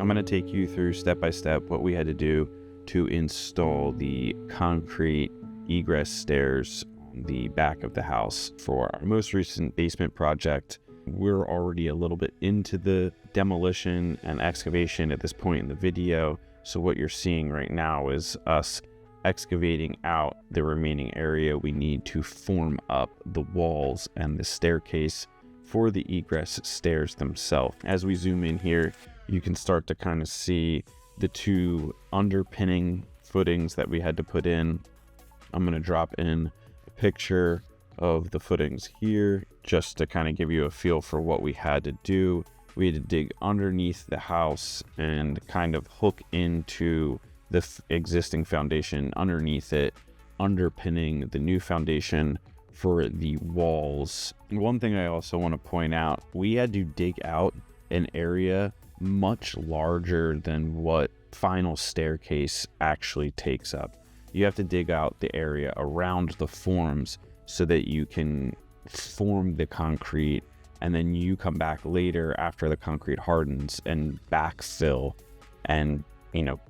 I'm going to take you through step by step what we had to do to install the concrete egress stairs on the back of the house for our most recent basement project. We're already a little bit into the demolition and excavation at this point in the video. So what you're seeing right now is us excavating out the remaining area we need to form up the walls and the staircase for the egress stairs themselves. As we zoom in here, you can start to kind of see the two underpinning footings that we had to put in. I'm going to drop in a picture of the footings here just to kind of give you a feel for what we had to do. We had to dig underneath the house and kind of hook into the existing foundation underneath it, underpinning the new foundation for the walls. One thing I also want to point out, we had to dig out an area much larger than what final staircase actually takes up. You have to dig out the area around the forms so that you can form the concrete, and then you come back later after the concrete hardens and backfill and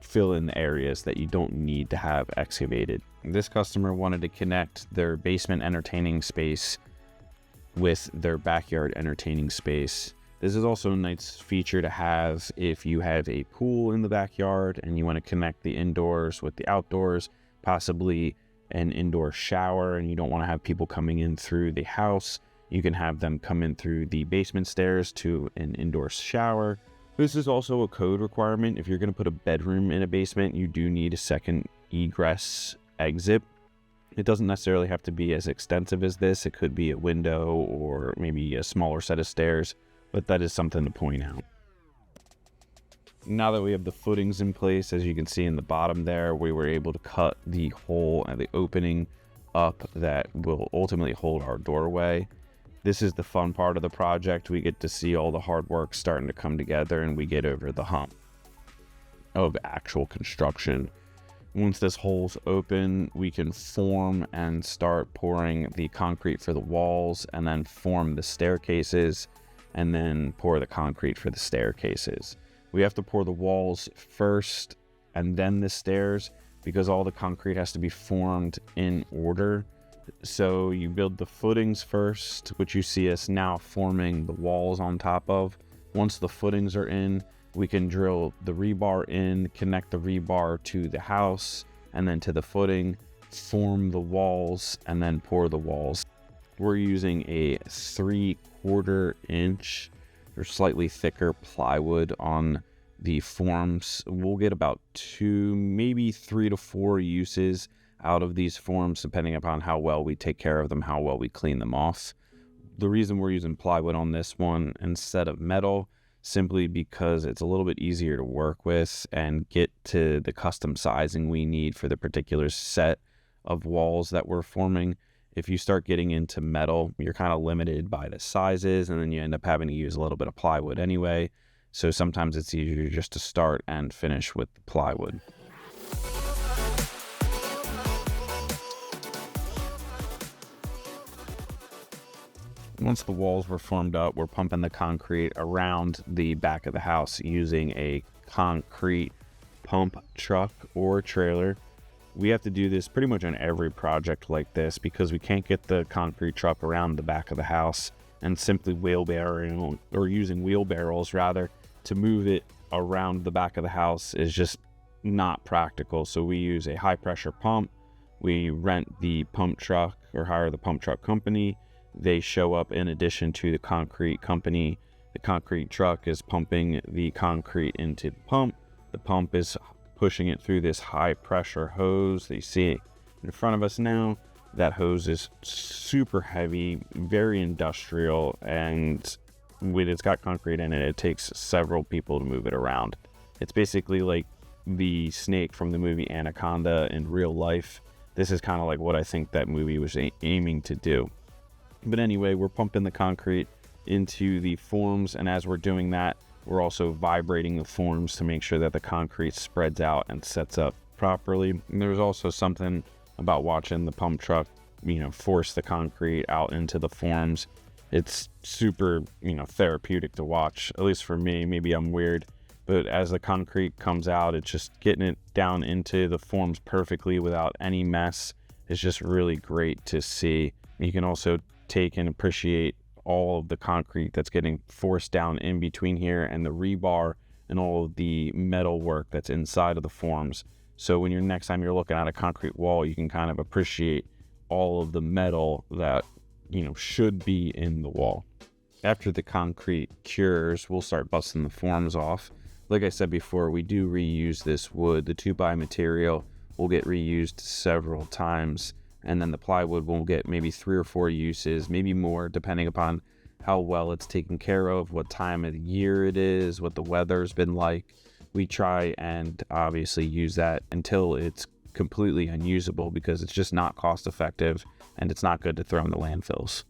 fill in the areas that you don't need to have excavated. This customer wanted to connect their basement entertaining space with their backyard entertaining space. This is also a nice feature to have if you have a pool in the backyard and you want to connect the indoors with the outdoors, possibly an indoor shower, and you don't want to have people coming in through the house. You can have them come in through the basement stairs to an indoor shower. This is also a code requirement. If you're going to put a bedroom in a basement, you do need a second egress exit. It doesn't necessarily have to be as extensive as this. It could be a window or maybe a smaller set of stairs, but that is something to point out. Now that we have the footings in place, as you can see in the bottom there, we were able to cut the hole and the opening up that will ultimately hold our doorway. This is the fun part of the project. We get to see all the hard work starting to come together, and we get over the hump of actual construction. Once this hole's open, we can form and start pouring the concrete for the walls, and then form the staircases, and then pour the concrete for the staircases. We have to pour the walls first and then the stairs because all the concrete has to be formed in order. So you build the footings first, which you see us now forming the walls on top of. Once the footings are in, we can drill the rebar in, connect the rebar to the house and then to the footing, form the walls, and then pour the walls. We're using a 3/4 inch or slightly thicker plywood on the forms. We'll get about 2, maybe 3 to 4 uses out of these forms, depending upon how well we take care of them, how well we clean them off. The reason we're using plywood on this one instead of metal, simply because it's a little bit easier to work with and get to the custom sizing we need for the particular set of walls that we're forming. If you start getting into metal, you're kind of limited by the sizes, and then you end up having to use a little bit of plywood anyway. So sometimes it's easier just to start and finish with the plywood. Once the walls were formed up, we're pumping the concrete around the back of the house using a concrete pump truck or trailer. We have to do this pretty much on every project like this because we can't get the concrete truck around the back of the house, and simply wheelbarrowing or using wheelbarrows rather to move it around the back of the house is just not practical. So we use a high pressure pump. We rent the pump truck or hire the pump truck company. They show up in addition to the concrete company. The concrete truck is pumping the concrete into the pump. The pump is pushing it through this high pressure hose that you see in front of us now. That hose is super heavy, very industrial, and when it's got concrete in it, it takes several people to move it around. It's basically like the snake from the movie Anaconda in real life. This is kind of like what I think that movie was aiming to do. But anyway, we're pumping the concrete into the forms, and as we're doing that, we're also vibrating the forms to make sure that the concrete spreads out and sets up properly. And there's also something about watching the pump truck, force the concrete out into the forms. It's super, therapeutic to watch, at least for me. Maybe I'm weird, But as the concrete comes out, it's just getting it down into the forms perfectly without any mess. It's just really great to see. You can also take and appreciate all of the concrete that's getting forced down in between here, and the rebar and all of the metal work that's inside of the forms. So when next time you're looking at a concrete wall, you can kind of appreciate all of the metal that, should be in the wall. After the concrete cures, we'll start busting the forms off. Like I said before, we do reuse this wood. The 2x material will get reused several times, and then the plywood will get maybe 3 or 4 uses, maybe more, depending upon how well it's taken care of, what time of the year it is, what the weather's been like. We try and obviously use that until it's completely unusable, because it's just not cost effective and it's not good to throw in the landfills.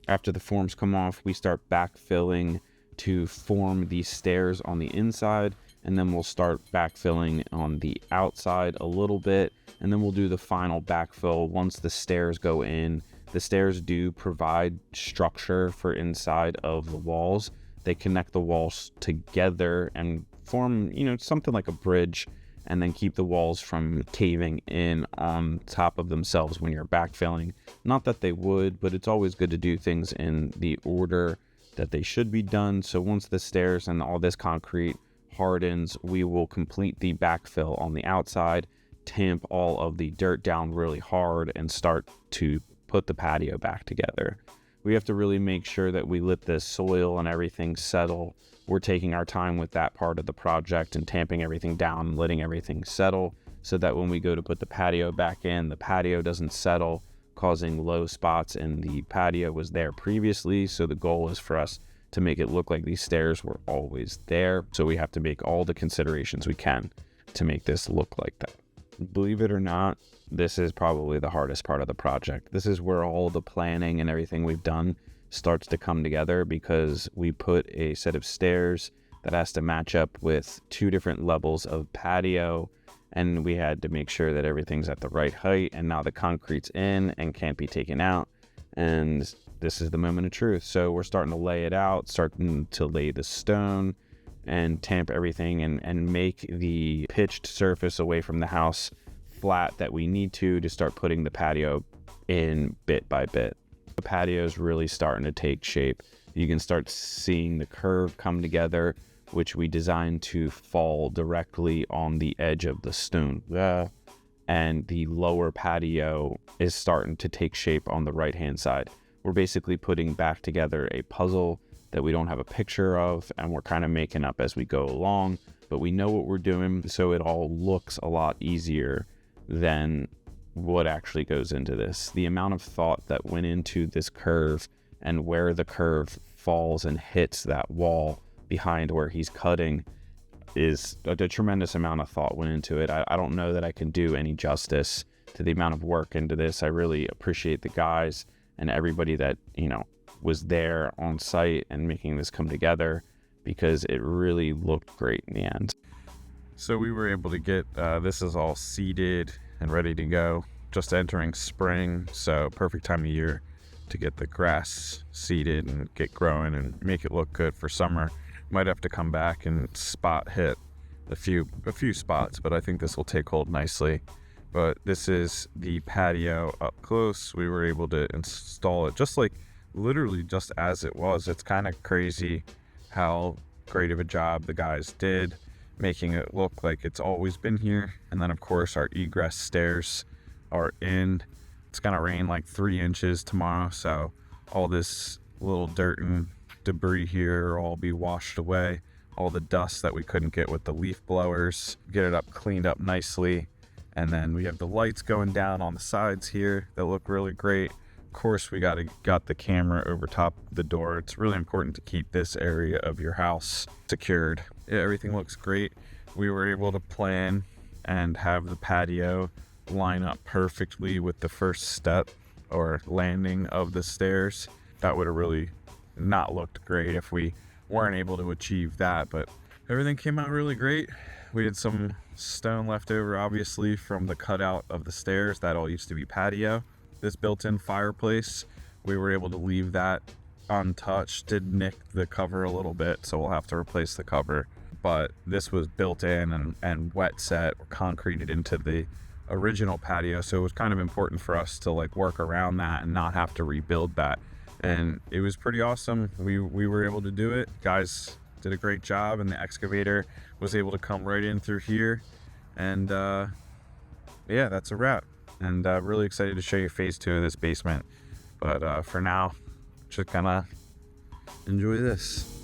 After the forms come off, we start backfilling to form these stairs on the inside, and then we'll start backfilling on the outside a little bit, and then we'll do the final backfill once the stairs go in. The stairs do provide structure for inside of the walls. They connect the walls together and form, something like a bridge, and then keep the walls from caving in on top of themselves when you're backfilling. Not that they would, but it's always good to do things in the order that they should be done. So once the stairs and all this concrete hardens, we will complete the backfill on the outside, tamp all of the dirt down really hard, and start to put the patio back together. We have to really make sure that we let the soil and everything settle. We're taking our time with that part of the project and tamping everything down and letting everything settle, so that when we go to put the patio back in, the patio doesn't settle, causing low spots, and the patio was there previously. So the goal is for us to make it look like these stairs were always there. So we have to make all the considerations we can to make this look like that. Believe it or not, this is probably the hardest part of the project. This is where all the planning and everything we've done starts to come together, because we put a set of stairs that has to match up with 2 different levels of patio, and we had to make sure that everything's at the right height, and now the concrete's in and can't be taken out, and this is the moment of truth. So we're starting to lay it out, starting to lay the stone and tamp everything, and make the pitched surface away from the house flat that we need to start putting the patio in bit by bit. The patio is really starting to take shape. You can start seeing the curve come together, which we designed to fall directly on the edge of the stone. And the lower patio is starting to take shape on the right hand side. We're basically putting back together a puzzle that we don't have a picture of, and we're kind of making up as we go along, but we know what we're doing, so it all looks a lot easier than what actually goes into this. The amount of thought that went into this curve and where the curve falls and hits that wall behind where he's cutting is a tremendous amount of thought went into it. I don't know that I can do any justice to the amount of work into this. I really appreciate the guys and everybody that, was there on site and making this come together, because it really looked great in the end. So we were able to get this is all seeded and ready to go, just entering spring, so perfect time of year to get the grass seeded and get growing and make it look good for summer. Might have to come back and spot hit a few spots, but I think this will take hold nicely. But this is the patio up close. We were able to install it literally just as it was. It's kind of crazy how great of a job the guys did making it look like it's always been here. And then of course our egress stairs are in. It's gonna rain like 3 inches tomorrow, so all this little dirt and debris here will all be washed away. All the dust that we couldn't get with the leaf blowers, get it up cleaned up nicely. And then we have the lights going down on the sides here that look really great. Of course, we got the camera over top the door. It's really important to keep this area of your house secured. Yeah, everything looks great. We were able to plan and have the patio line up perfectly with the first step or landing of the stairs. That would have really not looked great if we weren't able to achieve that, but everything came out really great. We had some stone left over, obviously, from the cutout of the stairs. That all used to be patio. This built-in fireplace, we were able to leave that untouched. Did nick the cover a little bit, so we'll have to replace the cover. but this was built in and wet set or concreted into the original patio. So it was kind of important for us to like work around that and not have to rebuild that. And it was pretty awesome. We were able to do it. Guys did a great job, and the excavator was able to come right in through here. And yeah, that's a wrap. And really excited to show you phase 2 of this basement. But for now, just kind of enjoy this.